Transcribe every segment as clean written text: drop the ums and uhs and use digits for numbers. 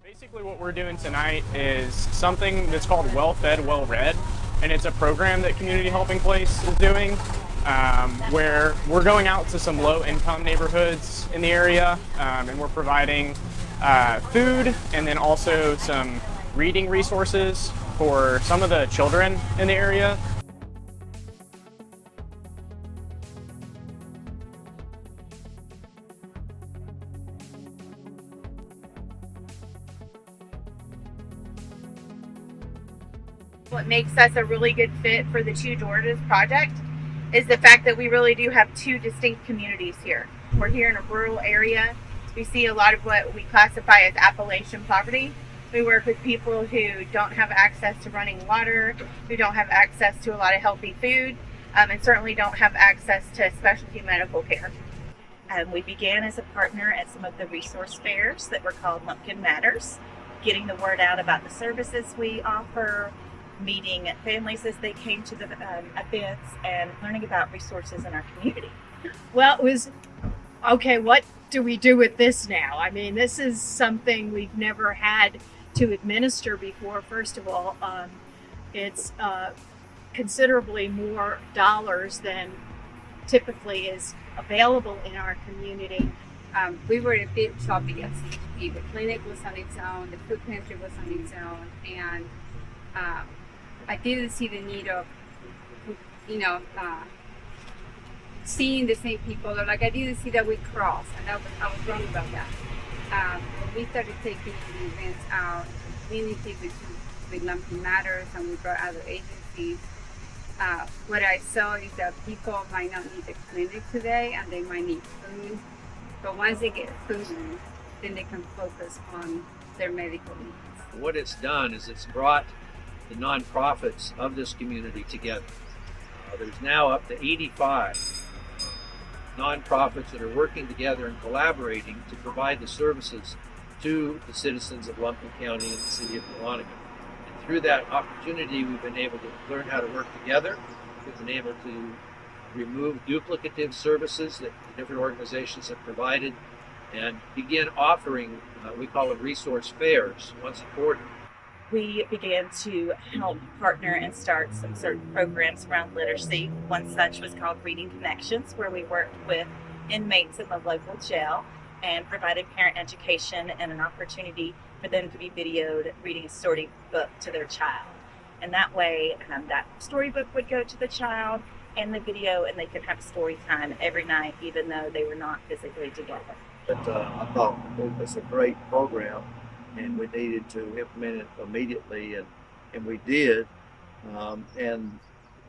Basically what we're doing tonight is something that's called Well Fed, Well Read, and it's a program that Community Helping Place is doing where we're going out to some low-income neighborhoods in the area and we're providing food and then also some reading resources for some of the children in the area. What makes us a really good fit for the Two Georges project is the fact that we really do have two distinct communities here. We're here in a rural area. We see a lot of what we classify as Appalachian poverty. We work with people who don't have access to running water, who don't have access to a lot of healthy food, and certainly don't have access to specialty medical care. We began as a partner at some of the resource fairs that were called Lumpkin Matters, getting the word out about the services we offer, meeting families as they came to the events, and learning about resources in our community. Well, it was, okay, what do we do with this now? I mean, this is something we've never had to administer before. First of all, it's considerably more dollars than typically is available in our community. We were a bit choppy at CHP. The clinic was on its own, the food pantry was on its own, and I didn't see the need of, seeing the same people. Or like I didn't see that we crossed, and I was wrong about that. When we started taking the events out, community with Lumpkin Matters, and we brought other agencies. What I saw is that people might not need the clinic today, and they might need food. But once they get food, then they can focus on their medical needs. What it's done is it's brought the nonprofits of this community together. There's now up to 85 nonprofits that are working together and collaborating to provide the services to the citizens of Lumpkin County and the city of Dahlonega. And through that opportunity, we've been able to learn how to work together. We've been able to remove duplicative services that different organizations have provided and begin offering, we call them resource fairs, once a quarter. We began to help partner and start some certain programs around literacy. One such was called Reading Connections, where we worked with inmates in the local jail and provided parent education and an opportunity for them to be videoed reading a storybook to their child. And that way, that storybook would go to the child and the video, and they could have story time every night, even though they were not physically together. But I thought it was a great program, and we needed to implement it immediately, and we did. And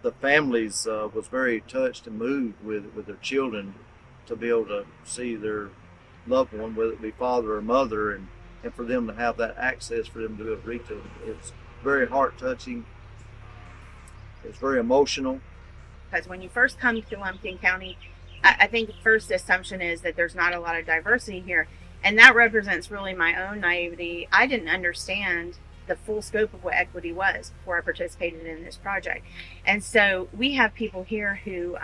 the families was very touched and moved with their children to be able to see their loved one, whether it be father or mother, and for them to have that access for them to be able to read to them. It's very heart-touching. It's very emotional. Because when you first come to Lumpkin County, I think the first assumption is that there's not a lot of diversity here. And that represents really my own naivety. I didn't understand the full scope of what equity was before I participated in this project. And so we have people here who,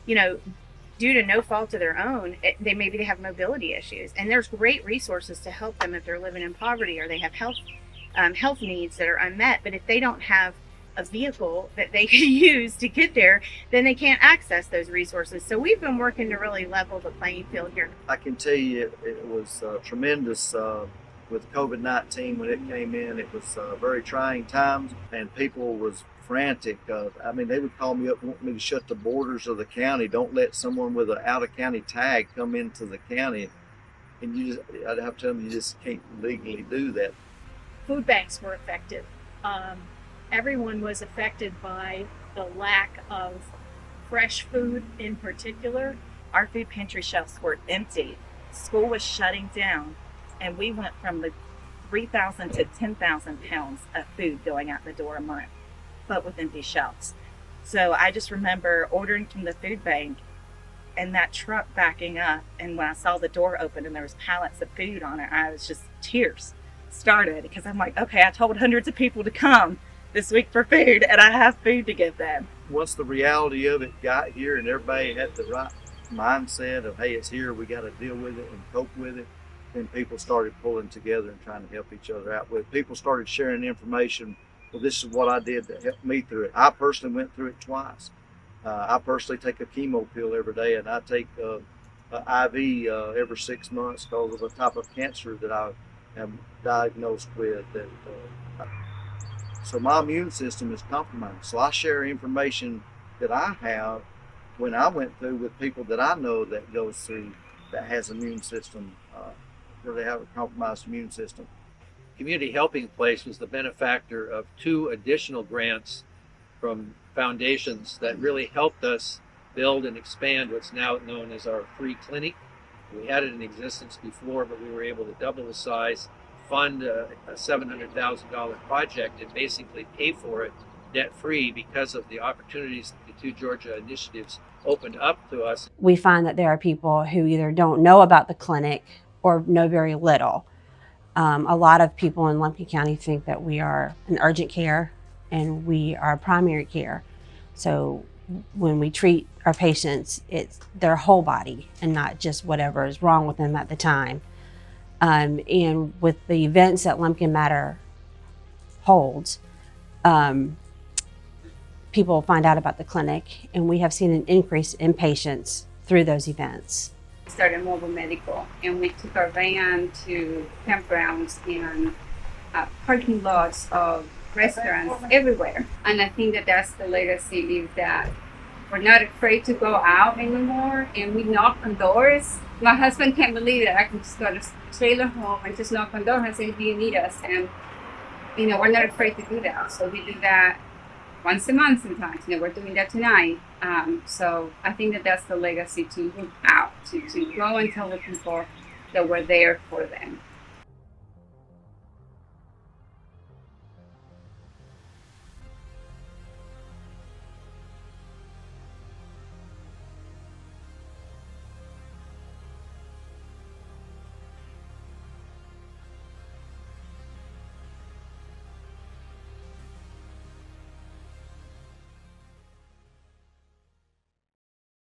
due to no fault of their own, they have mobility issues. And there's great resources to help them if they're living in poverty or they have health needs that are unmet. But if they don't have a vehicle that they can use to get there, then they can't access those resources. So we've been working to really level the playing field here. I can tell you it was tremendous with COVID-19 when it came in. It was very trying times, and people was frantic. They would call me up and want me to shut the borders of the county. Don't let someone with an out-of-county tag come into the county. And I'd have to tell them you just can't legally do that. Food banks were affected. Everyone was affected by the lack of fresh food in particular. Our food pantry shelves were empty. School was shutting down, and we went from the 3,000 to 10,000 pounds of food going out the door a month, but with empty shelves. So I just remember ordering from the food bank and that truck backing up, and when I saw the door open and there was pallets of food on it, I was just, tears started, because I'm like, okay, I told hundreds of people to come this week for food, and I have food to give them. Once the reality of it got here and everybody had the right mindset of, hey, it's here, we got to deal with it and cope with it, then people started pulling together and trying to help each other out with. People started sharing information. Well, this is what I did to help me through it. I personally went through it twice. I personally take a chemo pill every day, and I take an IV every 6 months because of a type of cancer that I am diagnosed with. So my immune system is compromised. So I share information that I have when I went through with people that I know that goes through that has immune system, where they have a compromised immune system. Community Helping Place was the benefactor of 2 additional grants from foundations that really helped us build and expand what's now known as our free clinic. We had it in existence before, but we were able to double the size, fund a $700,000 project, and basically pay for it debt-free because of the opportunities the 2 Georgia initiatives opened up to us. We find that there are people who either don't know about the clinic or know very little. A lot of people in Lumpkin County think that we are an urgent care and we are primary care. So when we treat our patients, it's their whole body and not just whatever is wrong with them at the time. And with the events that Lumpkin Matter holds, people find out about the clinic, and we have seen an increase in patients through those events. We started mobile medical, and we took our van to campgrounds and parking lots of restaurants everywhere. And I think that that's the legacy, is that we're not afraid to go out anymore, and we knock on doors. My husband can't believe that I can just go to trailer home and just knock on doors and say, do you need us? And we're not afraid to do that. So we do that once a month sometimes. We're doing that tonight. So I think that that's the legacy, to look out, to go and tell the people that we're there for them.